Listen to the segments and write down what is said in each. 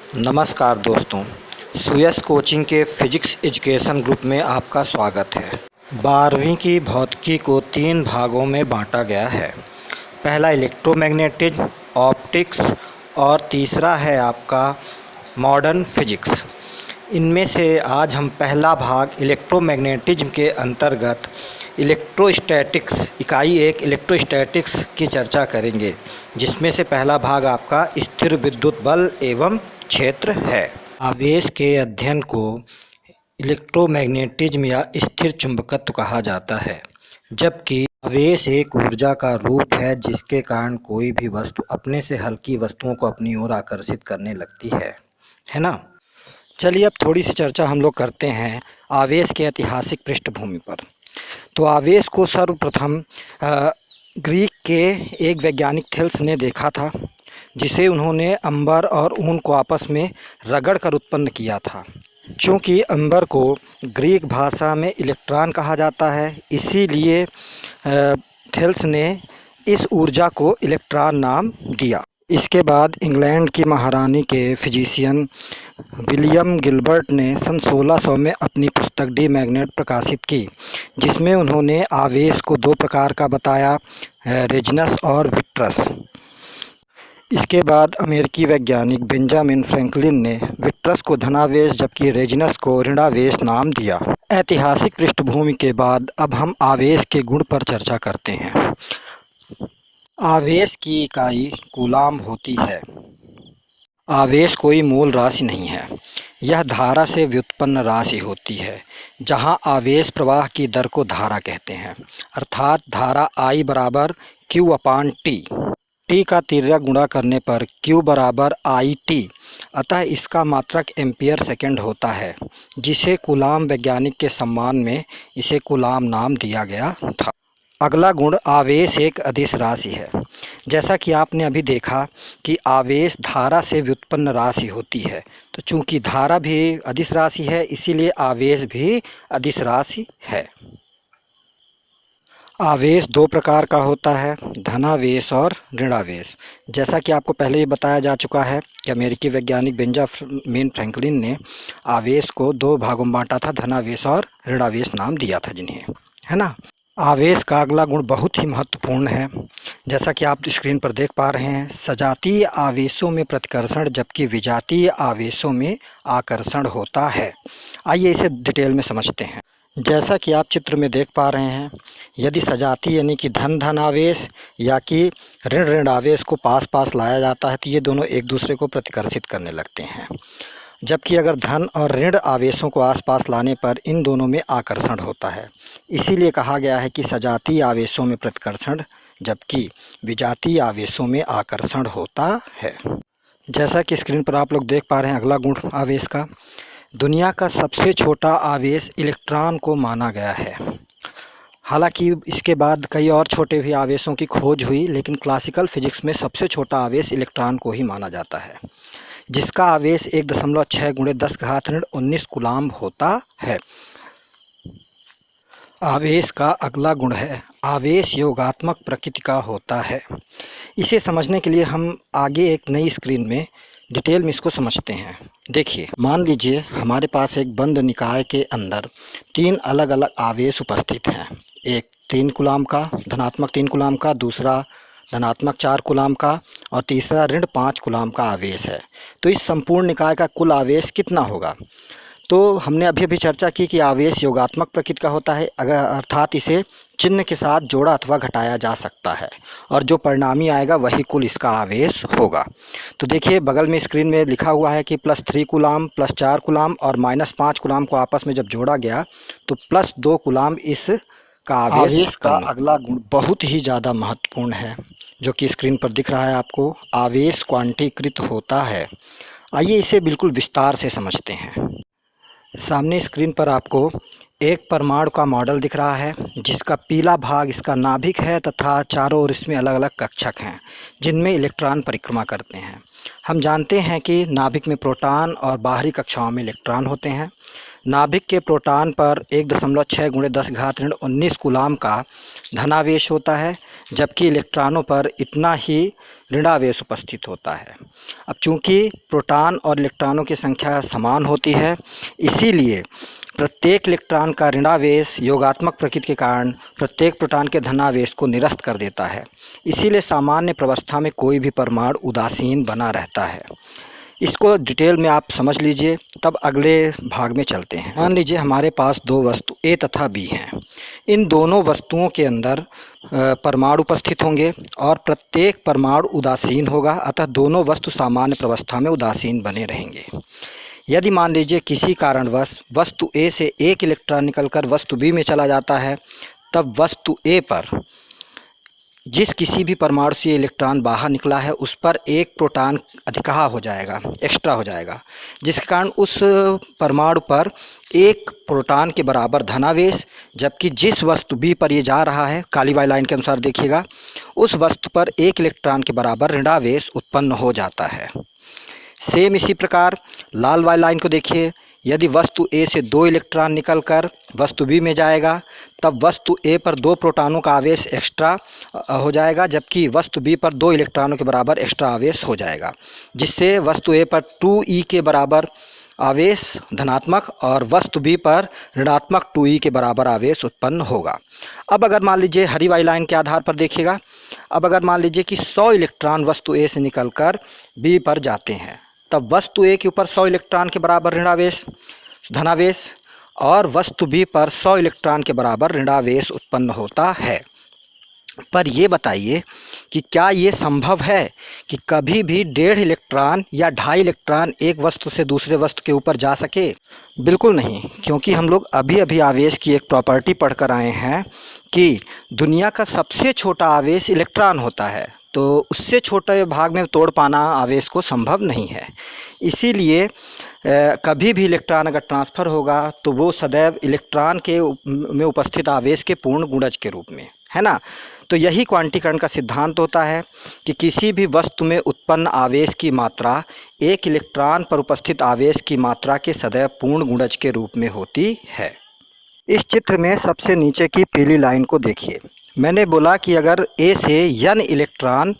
नमस्कार दोस्तों, सुयस कोचिंग के फिजिक्स एजुकेशन ग्रुप में आपका स्वागत है। 12वीं की भौतिकी को 3 भागों में बांटा गया है। पहला इलेक्ट्रोमैग्नेटिज्म, ऑप्टिक्स और तीसरा है आपका मॉडर्न फिजिक्स। इनमें से आज हम पहला भाग इलेक्ट्रोमैग्नेटिज्म के अंतर्गत इलेक्ट्रोस्टैटिक्स इकाई 1 इलेक्ट्रोस्टैटिक्स की चर्चा करेंगे, जिसमें से पहला भाग आपका स्थिर विद्युत बल एवं क्षेत्र है। आवेश के अध्ययन को इलेक्ट्रोमैग्नेटिज्म या स्थिर चुंबकत्व कहा जाता है, जबकि आवेश एक ऊर्जा का रूप है जिसके कारण कोई भी वस्तु अपने से हल्की वस्तुओं को अपनी ओर आकर्षित करने लगती है ना। चलिए अब थोड़ी सी चर्चा हम लोग करते हैं आवेश के ऐतिहासिक पृष्ठभूमि पर। तो आवेश को सर्वप्रथम ग्रीक के एक वैज्ञानिक थेल्स ने देखा था, जिसे उन्होंने अंबर और ऊन को आपस में रगड़कर उत्पन्न किया था। चूँकि अंबर को ग्रीक भाषा में इलेक्ट्रॉन कहा जाता है, इसीलिए थेल्स ने इस ऊर्जा को इलेक्ट्रॉन नाम दिया। इसके बाद इंग्लैंड की महारानी के फिजिशियन विलियम गिलबर्ट ने सन 1600 में अपनी पुस्तक डी मैग्नेट प्रकाशित की, जिसमें उन्होंने आवेश को 2 प्रकार का बताया, रेजोनेंस और विट्रस। इसके बाद अमेरिकी वैज्ञानिक बेंजामिन फ्रैंकलिन ने विट्रस को धनावेश जबकि रेजोनेंस को ऋणावेश नाम दिया। ऐतिहासिक पृष्ठभूमि के बाद अब हम आवेश के गुण पर चर्चा करते हैं। आवेश की इकाई कूलाम होती है। आवेश कोई मूल राशि नहीं है, यह धारा से व्युत्पन्न राशि होती है। जहां आवेश प्रवाह की दर को धारा कहते हैं, अर्थात धारा I बराबर Q/T। T का तिर्यक गुणा करने पर Q बराबर IT, अतः इसका मात्रक एम्पियर सेकेंड होता है, जिसे कूलाम वैज्ञानिक के सम्मान में इसे कूलाम नाम दिया गया था। अगला गुण, आवेश एक अदिश राशि है। जैसा कि आपने अभी देखा कि आवेश धारा से व्युत्पन्न राशि होती है, तो चूंकि धारा भी अदिश राशि है, इसीलिए आवेश भी अदिश राशि है। आवेश 2 प्रकार का होता है, धनावेश और ऋणावेश। जैसा कि आपको पहले ही बताया जा चुका है कि अमेरिकी वैज्ञानिक बेंजामिन फ्रैंकलिन ने आवेश को 2 भागों में बांटा था, धनावेश और ऋणावेश नाम दिया था जिन्हें, है ना। आवेश का अगला गुण बहुत ही महत्वपूर्ण है। जैसा कि आप स्क्रीन पर देख पा रहे हैं, सजातीय आवेशों में प्रतिकर्षण जबकि विजातीय आवेशों में आकर्षण होता है। आइए इसे डिटेल में समझते हैं। जैसा कि आप चित्र में देख पा रहे हैं, यदि सजातीय यानी कि धन आवेश या कि ऋण आवेश को पास पास लाया जाता है, तो ये दोनों एक दूसरे को प्रतिकर्षित करने लगते हैं, जबकि अगर धन और ऋण आवेशों को आसपास लाने पर इन दोनों में आकर्षण होता है। इसीलिए कहा गया है कि सजातीय आवेशों में प्रतिकर्षण जबकि विजातीय आवेशों में आकर्षण होता है। जैसा कि स्क्रीन पर आप लोग देख पा रहे हैं, अगला गुण आवेश का, दुनिया का सबसे छोटा आवेश इलेक्ट्रॉन को माना गया है। हालांकि इसके बाद कई और छोटे भी आवेशों की खोज हुई, लेकिन क्लासिकल फिजिक्स में सबसे छोटा आवेश इलेक्ट्रॉन को ही माना जाता है, जिसका आवेश 1.6 × 10⁻19 कूलाम होता है। आवेश का अगला गुण है, आवेश योगात्मक प्रकृति का होता है। इसे समझने के लिए हम आगे एक नई स्क्रीन में डिटेल में इसको समझते हैं। देखिए, मान लीजिए हमारे पास एक बंद निकाय के अंदर 3 अलग अलग आवेश उपस्थित हैं। एक 3 कूलाम का, धनात्मक 3 कूलाम का, दूसरा धनात्मक 4 कूलाम का और तीसरा ऋण 5 कूलाम का आवेश है। तो इस संपूर्ण निकाय का कुल आवेश कितना होगा? तो हमने अभी चर्चा की कि आवेश योगात्मक प्रकृति का होता है, अर्थात इसे चिन्ह के साथ जोड़ा अथवा घटाया जा सकता है, और जो परिणामी आएगा वही कुल इसका आवेश होगा। तो देखिए, बगल में स्क्रीन में लिखा हुआ है कि +3 कूलाम, +4 कूलाम और -5 कूलाम को आपस में जब जोड़ा गया तो +2 कूलाम इसका आवेश का अगला गुण बहुत ही ज़्यादा महत्वपूर्ण है, जो कि स्क्रीन पर दिख रहा है आपको, आवेश क्वांटीकृत होता है। आइए इसे बिल्कुल विस्तार से समझते हैं। सामने स्क्रीन पर आपको एक परमाणु का मॉडल दिख रहा है, जिसका पीला भाग इसका नाभिक है तथा चारों ओर इसमें अलग अलग कक्षक हैं, जिनमें इलेक्ट्रॉन परिक्रमा करते हैं। हम जानते हैं कि नाभिक में प्रोटॉन और बाहरी कक्षाओं में इलेक्ट्रॉन होते हैं। नाभिक के प्रोटॉन पर 1.6 × 10⁻19 कूलाम का धनावेश होता है, जबकि इलेक्ट्रॉनों पर इतना ही ऋणावेश उपस्थित होता है। अब चूंकि प्रोटॉन और इलेक्ट्रॉनों की संख्या समान होती है, इसीलिए प्रत्येक इलेक्ट्रॉन का ऋणावेश योगात्मक प्रकृति के कारण प्रत्येक प्रोटॉन के धनावेश को निरस्त कर देता है। इसीलिए सामान्य प्रावस्था में कोई भी परमाणु उदासीन बना रहता है। इसको डिटेल में आप समझ लीजिए, तब अगले भाग में चलते हैं। मान लीजिए हमारे पास दो वस्तु ए तथा बी हैं। इन दोनों वस्तुओं के अंदर परमाणु उपस्थित होंगे और प्रत्येक परमाणु उदासीन होगा, अतः दोनों वस्तु सामान्य प्रावस्था में उदासीन बने रहेंगे। यदि मान लीजिए किसी कारणवश वस्तु ए से एक इलेक्ट्रॉन निकलकर वस्तु बी में चला जाता है, तब वस्तु ए पर जिस किसी भी परमाणु से इलेक्ट्रॉन बाहर निकला है उस पर एक प्रोटॉन अधिकहा हो जाएगा, एक्स्ट्रा हो जाएगा, जिसके कारण उस परमाणु पर एक प्रोटॉन के बराबर धनावेश, जबकि जिस वस्तु बी पर ये जा रहा है, काली वाली लाइन के अनुसार देखिएगा, उस वस्तु पर एक इलेक्ट्रॉन के बराबर ऋणावेश उत्पन्न हो जाता है। सेम इसी प्रकार लाल वाली लाइन को देखिए, यदि वस्तु ए से दो इलेक्ट्रॉन निकलकर वस्तु बी में जाएगा, तब वस्तु ए पर दो प्रोटॉनों का आवेश एक्स्ट्रा हो जाएगा, जबकि वस्तु बी पर दो इलेक्ट्रॉनों के बराबर एक्स्ट्रा आवेश हो जाएगा, जिससे वस्तु ए पर 2e के बराबर आवेश धनात्मक और वस्तु बी पर ऋणात्मक 2e के बराबर आवेश उत्पन्न होगा। अब अगर मान लीजिए हरी वाली लाइन के आधार पर देखिएगा, अब अगर मान लीजिए कि 100 इलेक्ट्रॉन वस्तु ए से निकलकर बी पर जाते हैं, तब वस्तु ए के ऊपर 100 इलेक्ट्रॉन के बराबर ऋणावेश धनावेश और वस्तु बी पर 100 इलेक्ट्रॉन के बराबर ऋणावेश उत्पन्न होता है। पर ये बताइए कि क्या ये संभव है कि कभी भी 1.5 इलेक्ट्रॉन या 2.5 इलेक्ट्रॉन एक वस्तु से दूसरे वस्तु के ऊपर जा सके? बिल्कुल नहीं, क्योंकि हम लोग अभी अभी आवेश की एक प्रॉपर्टी पढ़कर आए हैं कि दुनिया का सबसे छोटा आवेश इलेक्ट्रॉन होता है, तो उससे छोटे भाग में तोड़ पाना आवेश को संभव नहीं है। इसीलिए कभी भी इलेक्ट्रॉन अगर ट्रांसफ़र होगा तो वो सदैव इलेक्ट्रॉन के में उपस्थित आवेश के पूर्ण गुणज के रूप में, है ना। तो यही क्वांटीकरण का सिद्धांत होता है कि किसी भी वस्तु में उत्पन्न आवेश की मात्रा एक इलेक्ट्रॉन पर उपस्थित आवेश की मात्रा के सदैव पूर्ण गुणज के रूप में होती है। इस चित्र में सबसे नीचे की पीली लाइन को देखिए। मैंने बोला कि अगर ए से n इलेक्ट्रॉन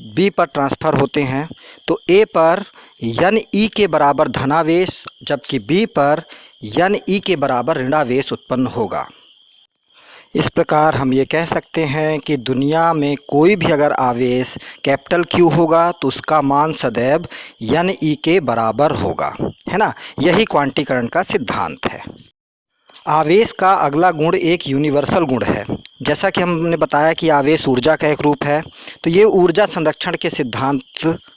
बी पर ट्रांसफ़र होते हैं तो ए पर n के बराबर धनावेश, जबकि बी पर n के बराबर ऋणावेश उत्पन्न होगा। इस प्रकार हम ये कह सकते हैं कि दुनिया में कोई भी अगर आवेश कैपिटल Q होगा तो उसका मान सदैव n के बराबर होगा, है ना। यही क्वांटीकरण का सिद्धांत है। आवेश का अगला गुण एक यूनिवर्सल गुण है। जैसा कि हमने बताया कि आवेश ऊर्जा का एक रूप है, तो ये ऊर्जा संरक्षण के सिद्धांत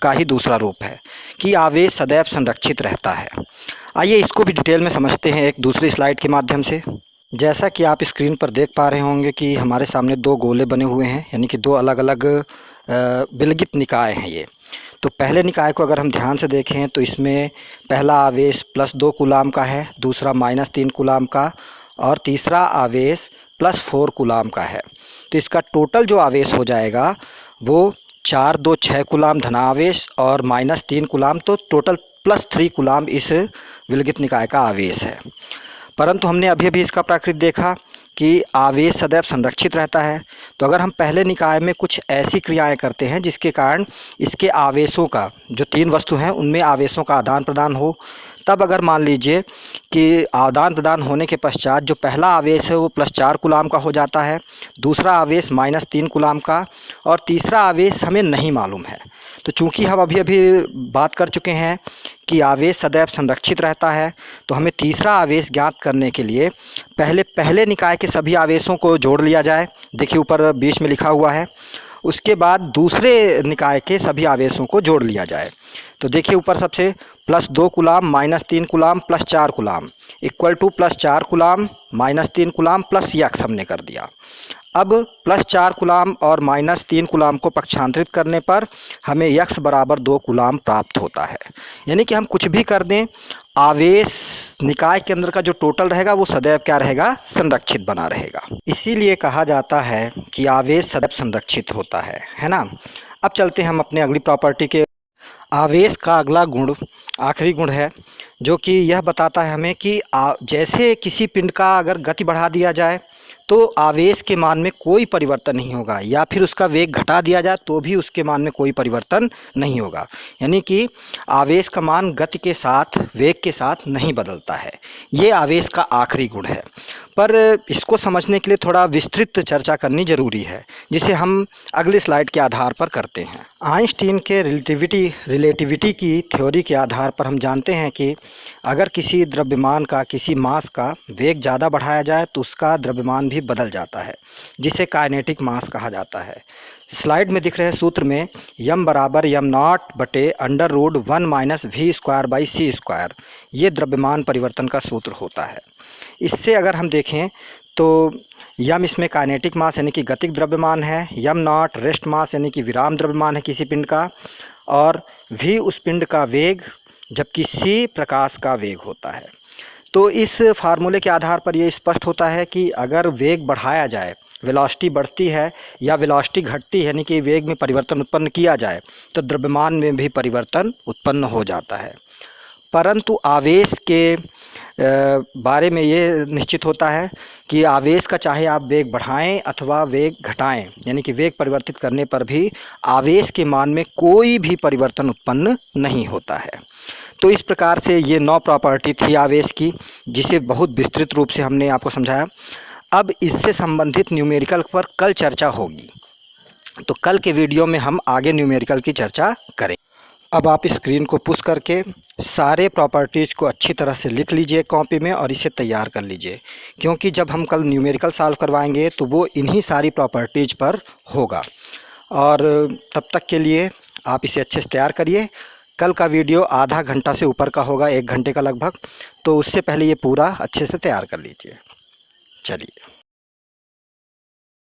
का ही दूसरा रूप है कि आवेश सदैव संरक्षित रहता है। आइए इसको भी डिटेल में समझते हैं एक दूसरी स्लाइड के माध्यम से। जैसा कि आप स्क्रीन पर देख पा रहे होंगे कि हमारे सामने दो गोले बने हुए हैं, यानी कि दो अलग अलग विलगित निकाय हैं ये। तो पहले निकाय को अगर हम ध्यान से देखें तो इसमें पहला आवेश +2 कूलाम का है, दूसरा -3 कूलाम का और तीसरा आवेश +4 कूलाम का है। तो इसका टोटल जो आवेश हो जाएगा वो 4 2 6 कूलाम धनावेश और -3 कूलाम, तो टोटल +3 कूलाम इस विलगित निकाय का आवेश है। परंतु हमने अभी अभी इसका प्रकृति देखा कि आवेश सदैव संरक्षित रहता है। तो अगर हम पहले निकाय में कुछ ऐसी क्रियाएं करते हैं जिसके कारण इसके आवेशों का, जो 3 वस्तु हैं उनमें आवेशों का आदान प्रदान हो, तब अगर मान लीजिए कि आदान प्रदान होने के पश्चात जो पहला आवेश है वो +4 कूलाम का हो जाता है, दूसरा आवेश -3 कूलाम का और तीसरा आवेश हमें नहीं मालूम है। तो चूंकि हम अभी अभी बात कर चुके हैं कि आवेश सदैव संरक्षित रहता है, तो हमें तीसरा आवेश ज्ञात करने के लिए पहले निकाय के सभी आवेशों को जोड़ लिया जाए। देखिए ऊपर बीच में लिखा हुआ है। उसके बाद दूसरे निकाय के सभी आवेशों को जोड़ लिया जाए। तो देखिए ऊपर सबसे +2 coulomb -3 coulomb +4 coulomb equal to +4 coulomb -3 coulomb plus x हमने कर दिया। अब +4 कूलाम और -3 कूलाम को पक्षांतरित करने पर हमें यक्स बराबर 2 कूलाम प्राप्त होता है। यानी कि हम कुछ भी कर दें, आवेश निकाय के अंदर का जो टोटल रहेगा वो सदैव क्या रहेगा, संरक्षित बना रहेगा। इसीलिए कहा जाता है कि आवेश सदैव संरक्षित होता है ना। अब चलते हैं हम अपने अगली प्रॉपर्टी के। आवेश का अगला गुण आखिरी गुण है जो कि यह बताता है हमें कि जैसे किसी पिंड का अगर गति बढ़ा दिया जाए तो आवेश के मान में कोई परिवर्तन नहीं होगा, या फिर उसका वेग घटा दिया जाए तो भी उसके मान में कोई परिवर्तन नहीं होगा। यानी कि आवेश का मान गति के साथ, वेग के साथ नहीं बदलता है। ये आवेश का आखिरी गुण है। पर इसको समझने के लिए थोड़ा विस्तृत चर्चा करनी ज़रूरी है, जिसे हम अगली स्लाइड के आधार पर करते हैं। आइंस्टीन के रिलेटिविटी की थ्योरी के आधार पर हम जानते हैं कि अगर किसी द्रव्यमान का, किसी मास का वेग ज़्यादा बढ़ाया जाए तो उसका द्रव्यमान भी बदल जाता है, जिसे काइनेटिक मास कहा जाता है। स्लाइड में दिख रहे सूत्र में m बराबर m0/√1 - v²/c², ये द्रव्यमान परिवर्तन का सूत्र होता है। इससे अगर हम देखें तो m इसमें काइनेटिक मास यानी कि गतिक द्रव्यमान है, m0 रेस्ट मास यानी कि विराम द्रव्यमान है किसी पिंड का, और v उस पिंड का वेग, जबकि c प्रकाश का वेग होता है। तो इस फार्मूले के आधार पर यह स्पष्ट होता है कि अगर वेग बढ़ाया जाए, वेलोसिटी बढ़ती है या वेलोसिटी घटती है, यानी कि वेग में परिवर्तन उत्पन्न किया जाए, तो द्रव्यमान में भी परिवर्तन उत्पन्न हो जाता है। परंतु आवेश के बारे में ये निश्चित होता है कि आवेश का चाहे आप वेग बढ़ाएं अथवा वेग घटाएं, यानी कि वेग परिवर्तित करने पर भी आवेश के मान में कोई भी परिवर्तन उत्पन्न नहीं होता है। तो इस प्रकार से ये 9 प्रॉपर्टी थी आवेश की, जिसे बहुत विस्तृत रूप से हमने आपको समझाया। अब इससे संबंधित न्यूमेरिकल पर कल चर्चा होगी, तो कल के वीडियो में हम आगे न्यूमेरिकल की चर्चा करें। अब आप स्क्रीन को पुश करके सारे प्रॉपर्टीज़ को अच्छी तरह से लिख लीजिए कॉपी में और इसे तैयार कर लीजिए, क्योंकि जब हम कल न्यूमेरिकल सॉल्व करवाएंगे तो वो इन्हीं सारी प्रॉपर्टीज़ पर होगा। और तब तक के लिए आप इसे अच्छे से तैयार करिए। कल का वीडियो आधा घंटा से ऊपर का होगा, 1 घंटे का लगभग, तो उससे पहले ये पूरा अच्छे से तैयार कर लीजिए। चलिए।